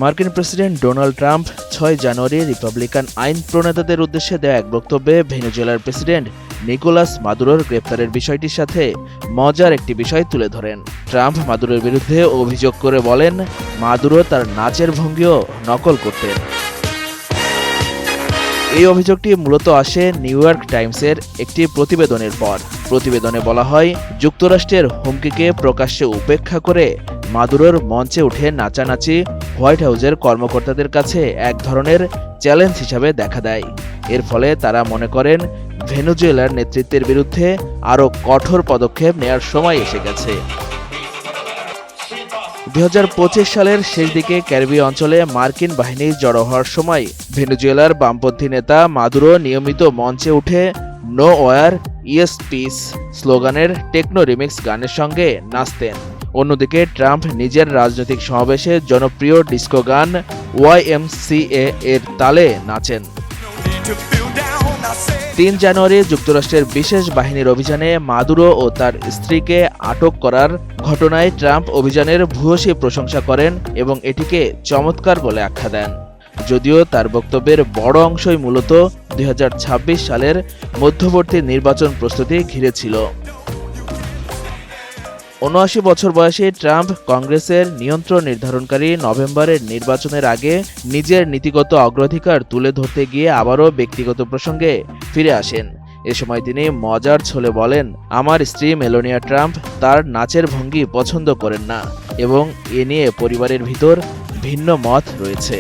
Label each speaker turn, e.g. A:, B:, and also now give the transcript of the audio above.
A: মার্কিন president Donald Trump ৬ জানুয়ারি Republican আইন প্রণেতাদের উদ্দেশ্যে দেয়া এক বক্তব্যে ভেনেজুয়েলার প্রেসিডেন্ট নিকোলাস মাদুরোর গ্রেপ্তারের বিষয়টির সাথে মজার একটি বিষয় তুলে ধরেন। ট্রাম্প মাদুরোর বিরুদ্ধে অভিযোগ করে বলেন, মাদুরো তার নাচের ভঙ্গিও নকল করতেন। এই অভিযোগটি মূলত আসে নিউ ইয়র্ক টাইমসের একটি প্রতিবেদনের পর। প্রতিবেদনে বলা হয়, যুক্তরাষ্ট্রের হুমকিকে প্রকাশ্যে উপেক্ষা করে মাদুরোর মঞ্চে উঠে নাচানাচি হোয়াইট হাউসের কর্মকর্তাদের কাছে এক ধরনের চ্যালেঞ্জ হিসাবে দেখা দেয়। এর ফলে তারা মনে করেন ভেনেজুয়েলার নেতৃত্বের বিরুদ্ধে আরও কঠোর পদক্ষেপ নেয়ার সময় এসে গেছে। ২০২৫ সালের শেষ দিকে ক্যারিবীয় অঞ্চলে মার্কিন বাহিনী জড়ো হওয়ার সময় ভেনেজুয়েলার বামপন্থী নেতা মাদুরো নিয়মিত মঞ্চে উঠে নো ওয়ার ইয়েস পিস স্লোগানের টেকনো রিমিক্স গানের সঙ্গে নাচতেন। অন্যদিকে ট্রাম্প নিজের রাজনৈতিক সমাবেশে জনপ্রিয় ডিস্কো গান YMCA এর তালে নাচেন। ৩ জানুয়ারি যুক্তরাষ্ট্রের বিশেষ বাহিনীর অভিযানে মাদুরো ও তার স্ত্রীকে আটক করার ঘটনায় ট্রাম্প অভিযানের ভূয়সী প্রশংসা করেন এবং এটিকে চমৎকার বলে আখ্যা দেন। যদিও তার বক্তব্যের বড় অংশই মূলত ২০২৬ সালের মধ্যবর্তী নির্বাচন প্রস্তুতি ঘিরে ছিল। ৭৯ বছর বয়সী ট্রাম্প কংগ্রেসের নিয়ন্ত্রণ নির্ধারণকারী নভেম্বরের নির্বাচনের আগে নিজের নীতিগত অগ্রাধিকার তুলে ধরতে গিয়ে আবারও ব্যক্তিগত প্রসঙ্গে ফিরে আসেন। এ সময় তিনি মজার ছলে বলেন, আমার স্ত্রী মেলানিয়া ট্রাম্প তার নাচের ভঙ্গি পছন্দ করেন না এবং এ নিয়ে পরিবারের ভিতর ভিন্ন মত রয়েছে।